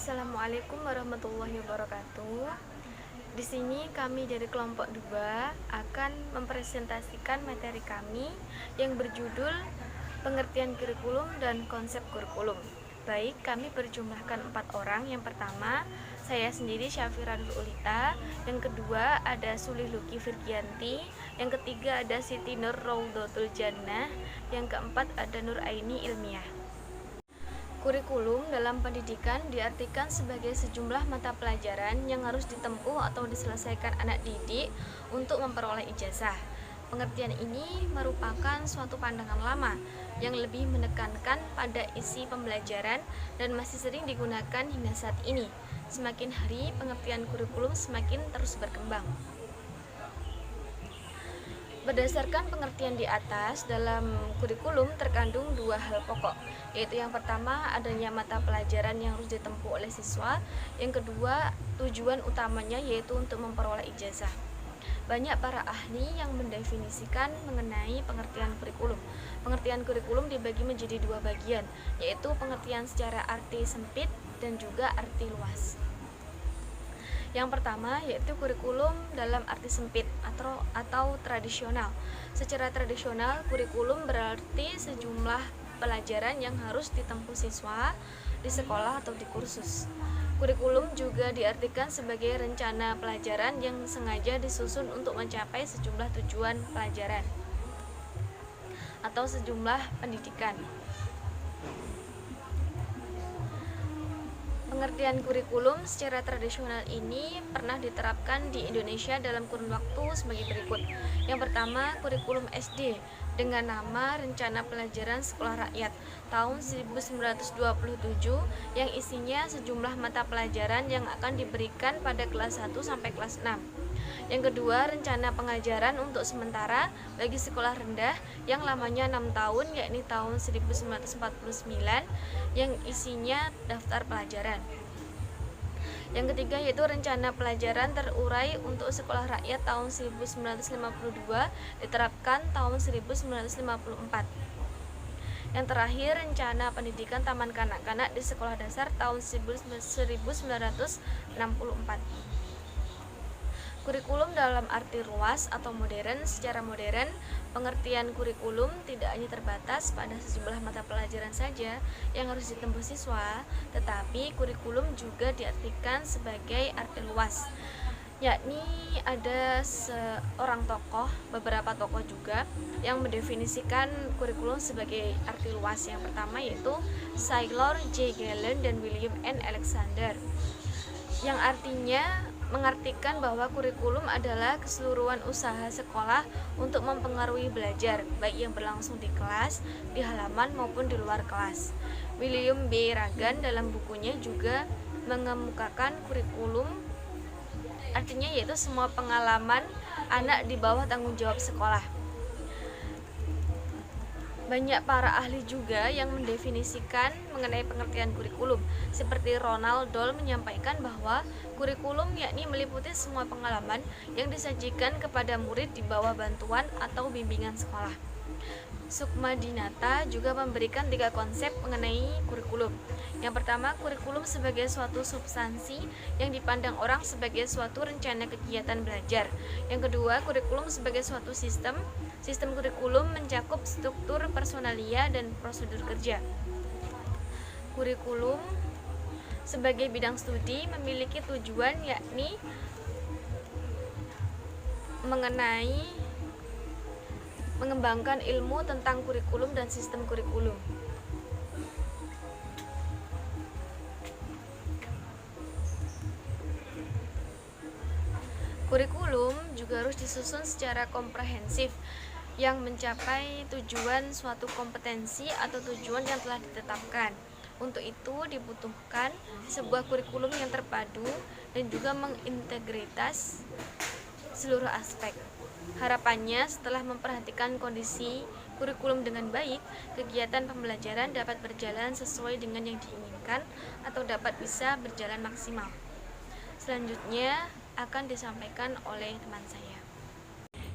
Assalamualaikum warahmatullahi wabarakatuh. Di sini kami dari kelompok 2 akan mempresentasikan materi kami yang berjudul pengertian kurikulum dan konsep kurikulum. Baik, kami berjumlahkan 4 orang. Yang pertama, saya sendiri Syafira Nur Ulita. Yang kedua ada Sulih Luki Firgianti. Yang ketiga ada Siti Nur Raudatul Jannah. Yang keempat ada Nur Aini Ilmiah. Kurikulum dalam pendidikan diartikan sebagai sejumlah mata pelajaran yang harus ditempuh atau diselesaikan anak didik untuk memperoleh ijazah. Pengertian ini merupakan suatu pandangan lama yang lebih menekankan pada isi pembelajaran dan masih sering digunakan hingga saat ini. Semakin hari, pengertian kurikulum semakin terus berkembang. Berdasarkan pengertian di atas, dalam kurikulum terkandung 2 hal pokok, yaitu yang pertama adanya mata pelajaran yang harus ditempuh oleh siswa, yang kedua tujuan utamanya yaitu untuk memperoleh ijazah. Banyak para ahli yang mendefinisikan mengenai pengertian kurikulum. Pengertian kurikulum dibagi menjadi 2 bagian, yaitu pengertian secara arti sempit dan juga arti luas. Yang pertama yaitu kurikulum dalam arti sempit atau tradisional. Secara tradisional, kurikulum berarti sejumlah pelajaran yang harus ditempuh siswa di sekolah atau di kursus. Kurikulum juga diartikan sebagai rencana pelajaran yang sengaja disusun untuk mencapai sejumlah tujuan pelajaran atau sejumlah pendidikan. Pengertian kurikulum secara tradisional ini pernah diterapkan di Indonesia dalam kurun waktu sebagai berikut. Yang pertama, kurikulum SD dengan nama Rencana Pelajaran Sekolah Rakyat tahun 1927 yang isinya sejumlah mata pelajaran yang akan diberikan pada kelas 1 sampai kelas 6. Yang kedua, rencana pengajaran untuk sementara bagi sekolah rendah yang lamanya 6 tahun, yakni tahun 1949, yang isinya daftar pelajaran. Yang ketiga yaitu rencana pelajaran terurai untuk sekolah rakyat tahun 1952 diterapkan tahun 1954. Yang terakhir, rencana pendidikan taman kanak-kanak di sekolah dasar tahun 1964. Kurikulum dalam arti luas atau modern. Secara modern, pengertian kurikulum tidak hanya terbatas pada sejumlah mata pelajaran saja yang harus ditempuh siswa, tetapi kurikulum juga diartikan sebagai arti luas, yakni ada seorang tokoh, beberapa tokoh juga yang mendefinisikan kurikulum sebagai arti luas. Yang pertama yaitu Saylor J. Gallen dan William N. Alexander, yang artinya mengartikan bahwa kurikulum adalah keseluruhan usaha sekolah untuk mempengaruhi belajar, baik yang berlangsung di kelas, di halaman maupun di luar kelas. William B. Ragan dalam bukunya juga mengemukakan kurikulum artinya yaitu semua pengalaman anak di bawah tanggung jawab sekolah. Banyak para ahli juga yang mendefinisikan mengenai pengertian kurikulum. Seperti Ronald Doll menyampaikan bahwa kurikulum yakni meliputi semua pengalaman yang disajikan kepada murid di bawah bantuan atau bimbingan sekolah. Sukma Dinata juga memberikan 3 konsep mengenai kurikulum. Yang pertama, kurikulum sebagai suatu substansi yang dipandang orang sebagai suatu rencana kegiatan belajar. Yang kedua, kurikulum sebagai suatu sistem. Sistem kurikulum mencakup struktur personalia dan prosedur kerja. Kurikulum sebagai bidang studi memiliki tujuan yakni mengenai mengembangkan ilmu tentang kurikulum dan sistem kurikulum. Kurikulum juga harus disusun secara komprehensif yang mencapai tujuan suatu kompetensi atau tujuan yang telah ditetapkan. Untuk itu dibutuhkan sebuah kurikulum yang terpadu dan juga mengintegritas seluruh aspek. Harapannya setelah memperhatikan kondisi kurikulum dengan baik, kegiatan pembelajaran dapat berjalan sesuai dengan yang diinginkan atau dapat bisa berjalan maksimal. Selanjutnya akan disampaikan oleh teman saya.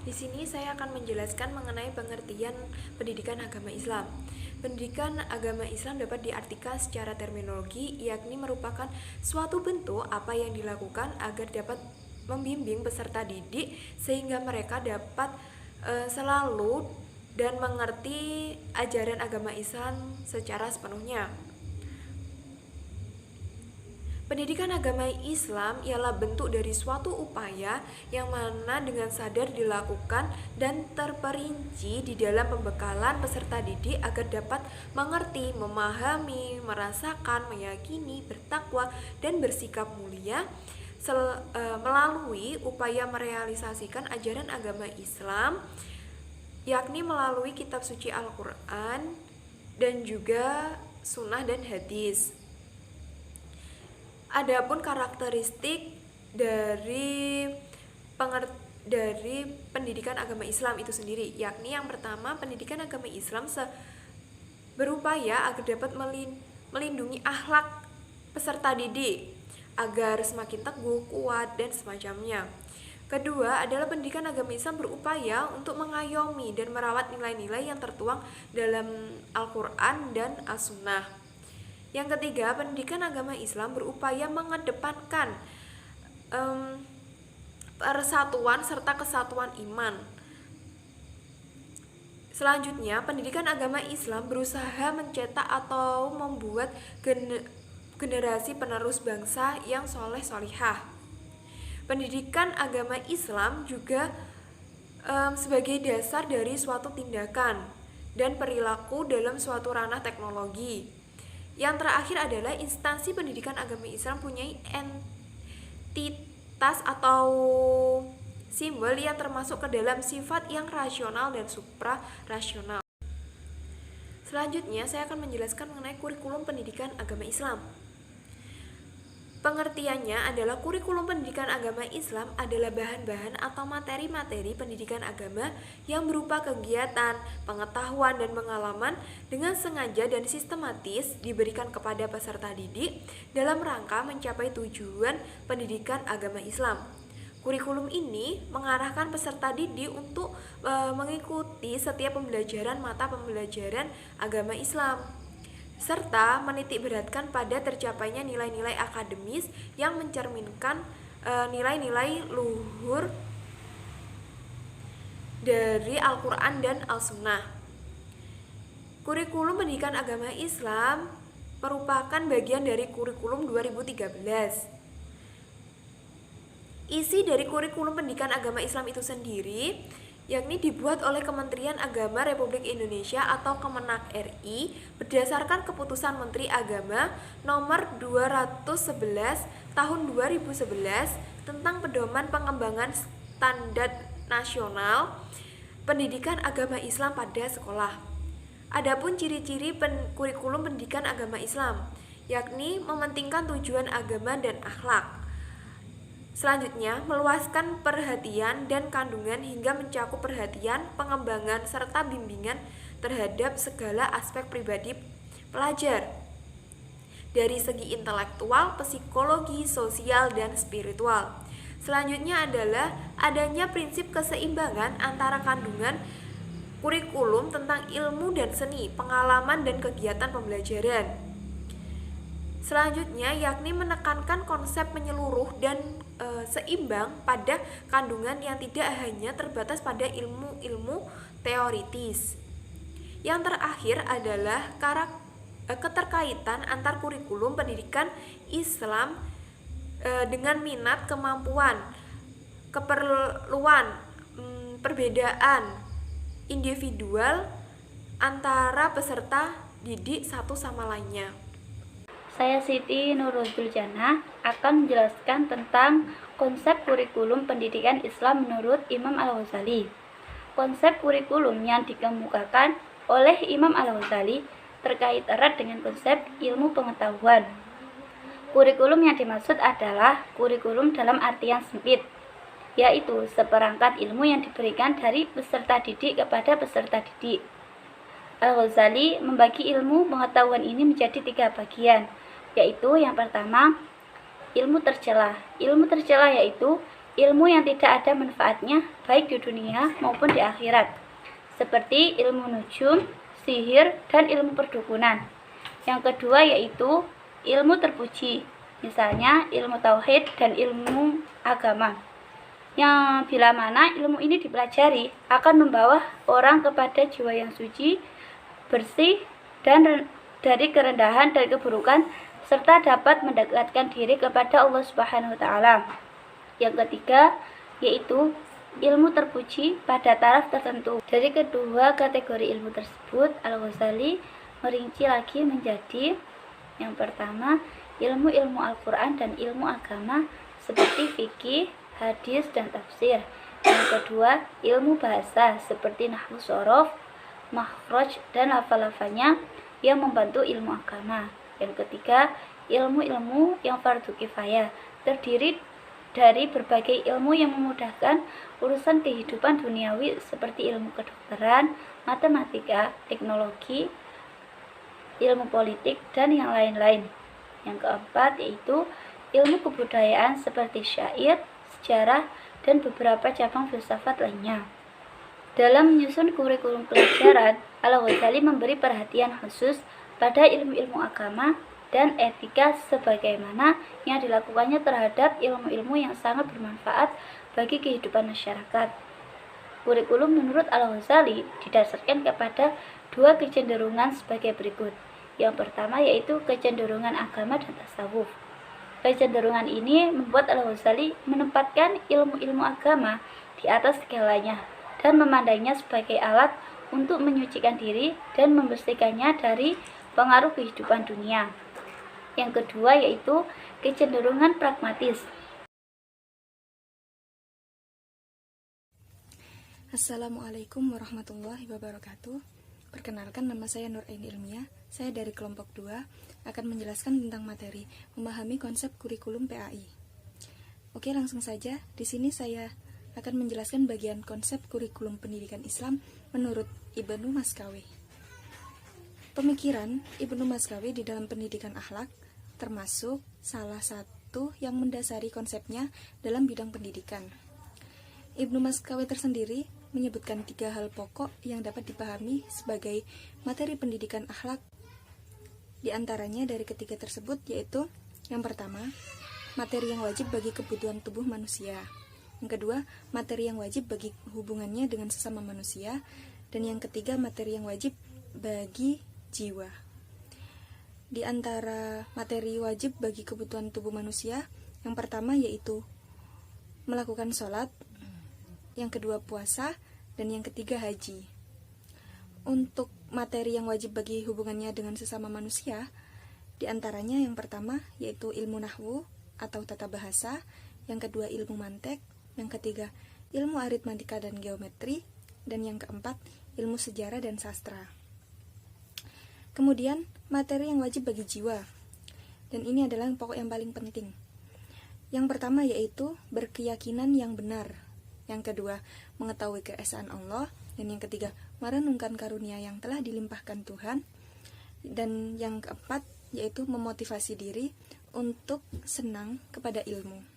Di sini saya akan menjelaskan mengenai pengertian pendidikan agama Islam. Pendidikan agama Islam dapat diartikan secara terminologi, yakni merupakan suatu bentuk apa yang dilakukan agar dapat membimbing peserta didik sehingga mereka dapat selalu dan mengerti ajaran agama Islam secara sepenuhnya. Pendidikan agama Islam ialah bentuk dari suatu upaya yang mana dengan sadar dilakukan dan terperinci di dalam pembekalan peserta didik agar dapat mengerti, memahami, merasakan, meyakini, bertakwa, dan bersikap mulia melalui upaya merealisasikan ajaran agama Islam, yakni melalui kitab suci Al-Quran dan juga sunnah dan hadis. Adapun karakteristik dari pendidikan agama Islam itu sendiri, yakni yang pertama, pendidikan agama Islam berupaya agar dapat melindungi akhlak peserta didik agar semakin teguh, kuat, dan semacamnya. Kedua adalah pendidikan agama Islam berupaya untuk mengayomi dan merawat nilai-nilai yang tertuang dalam Al-Quran dan As-Sunnah. Yang ketiga, pendidikan agama Islam berupaya mengedepankan persatuan serta kesatuan iman. Selanjutnya, pendidikan agama Islam berusaha mencetak atau membuat generasi penerus bangsa yang soleh solihah. Pendidikan agama Islam juga sebagai dasar dari suatu tindakan dan perilaku dalam suatu ranah teknologi. Yang terakhir adalah instansi pendidikan agama Islam punya entitas atau simbol yang termasuk ke dalam sifat yang rasional dan supra-rasional. Selanjutnya saya akan menjelaskan mengenai kurikulum pendidikan agama Islam. Pengertiannya adalah kurikulum pendidikan agama Islam adalah bahan-bahan atau materi-materi pendidikan agama yang berupa kegiatan, pengetahuan, dan pengalaman dengan sengaja dan sistematis diberikan kepada peserta didik dalam rangka mencapai tujuan pendidikan agama Islam. Kurikulum ini mengarahkan peserta didik untuk mengikuti setiap pembelajaran mata pembelajaran agama Islam, serta menitikberatkan pada tercapainya nilai-nilai akademis yang mencerminkan nilai-nilai luhur dari Al-Quran dan Al-Sunnah. Kurikulum pendidikan agama Islam merupakan bagian dari kurikulum 2013. Isi dari kurikulum pendidikan agama Islam itu sendiri yakni dibuat oleh Kementerian Agama Republik Indonesia atau Kemenak RI berdasarkan keputusan Menteri Agama nomor 211 tahun 2011 tentang pedoman pengembangan standar nasional pendidikan agama Islam pada sekolah. Adapun ciri-ciri kurikulum pendidikan agama Islam yakni mementingkan tujuan agama dan akhlak. Selanjutnya, meluaskan perhatian dan kandungan hingga mencakup perhatian, pengembangan, serta bimbingan terhadap segala aspek pribadi pelajar dari segi intelektual, psikologi, sosial, dan spiritual. Selanjutnya adalah adanya prinsip keseimbangan antara kandungan kurikulum tentang ilmu dan seni, pengalaman, dan kegiatan pembelajaran. Selanjutnya yakni menekankan konsep menyeluruh dan seimbang pada kandungan yang tidak hanya terbatas pada ilmu-ilmu teoritis. Yang terakhir adalah keterkaitan antar kurikulum pendidikan Islam dengan minat, kemampuan, keperluan, perbedaan individual antara peserta didik satu sama lainnya. Saya Siti Nurul Juljana akan menjelaskan tentang konsep kurikulum pendidikan Islam menurut Imam Al-Ghazali. Konsep kurikulum yang dikemukakan oleh Imam Al-Ghazali terkait erat dengan konsep ilmu pengetahuan. Kurikulum yang dimaksud adalah kurikulum dalam artian sempit, yaitu seperangkat ilmu yang diberikan dari peserta didik kepada peserta didik. Al-Ghazali membagi ilmu pengetahuan ini menjadi 3 bagian, yaitu yang pertama, ilmu tercela. Ilmu tercela yaitu ilmu yang tidak ada manfaatnya baik di dunia maupun di akhirat, seperti ilmu nujum, sihir, dan ilmu perdukunan. Yang kedua yaitu ilmu terpuji, misalnya ilmu tauhid dan ilmu agama. Yang bila mana ilmu ini dipelajari akan membawa orang kepada jiwa yang suci, bersih, dan dari kerendahan dan keburukan, serta dapat mendekatkan diri kepada Allah Subhanahu wa Ta'ala. Yang ketiga yaitu ilmu terpuji pada taraf tertentu. Dari kedua kategori ilmu tersebut, Al-Ghazali merinci lagi menjadi yang pertama ilmu-ilmu Al-Quran dan ilmu agama seperti fikih, hadis, dan tafsir. Yang kedua ilmu bahasa seperti nahwu, shorof, makhraj, dan lafal-lafalnya yang membantu ilmu agama. Yang ketiga ilmu-ilmu yang fardu kifayah, terdiri dari berbagai ilmu yang memudahkan urusan kehidupan duniawi seperti ilmu kedokteran, matematika, teknologi, ilmu politik, dan yang lain-lain. Yang keempat yaitu ilmu kebudayaan seperti syair, sejarah, dan beberapa cabang filsafat lainnya. Dalam menyusun kurikulum pelajaran, Al-Ghazali memberi perhatian khusus pada ilmu-ilmu agama dan etika sebagaimana yang dilakukannya terhadap ilmu-ilmu yang sangat bermanfaat bagi kehidupan masyarakat. Kurikulum menurut Al-Ghazali didasarkan kepada dua kecenderungan sebagai berikut. Yang pertama yaitu kecenderungan agama dan tasawuf. Kecenderungan ini membuat Al-Ghazali menempatkan ilmu-ilmu agama di atas segalanya dan memandangnya sebagai alat untuk menyucikan diri dan membersihkannya dari pengaruh kehidupan dunia. Yang kedua yaitu kecenderungan pragmatis. Assalamualaikum warahmatullahi wabarakatuh. Perkenalkan, nama saya Nur Aini Ilmiah. Saya dari kelompok 2 akan menjelaskan tentang materi memahami konsep kurikulum PAI. Oke, langsung saja. Di sini saya akan menjelaskan bagian konsep kurikulum pendidikan Islam menurut Ibnu Maskawi. Pemikiran Ibnu Maskawi di dalam pendidikan akhlak termasuk salah satu yang mendasari konsepnya dalam bidang pendidikan. Ibnu Maskawi tersendiri menyebutkan 3 hal pokok yang dapat dipahami sebagai materi pendidikan akhlak. Di antaranya dari ketiga tersebut yaitu yang pertama, materi yang wajib bagi kebutuhan tubuh manusia. Yang kedua, materi yang wajib bagi hubungannya dengan sesama manusia. Dan yang ketiga, materi yang wajib bagi jiwa. Di antara materi wajib bagi kebutuhan tubuh manusia, yang pertama yaitu melakukan sholat, yang kedua puasa, dan yang ketiga haji. Untuk materi yang wajib bagi hubungannya dengan sesama manusia, di antaranya yang pertama yaitu ilmu nahwu atau tata bahasa, yang kedua ilmu mantek, yang ketiga ilmu aritmatika dan geometri, dan yang keempat ilmu sejarah dan sastra. Kemudian materi yang wajib bagi jiwa, dan ini adalah yang pokok yang paling penting. Yang pertama yaitu berkeyakinan yang benar, yang kedua mengetahui keesaan Allah, dan yang ketiga merenungkan karunia yang telah dilimpahkan Tuhan, dan yang keempat yaitu memotivasi diri untuk senang kepada ilmu.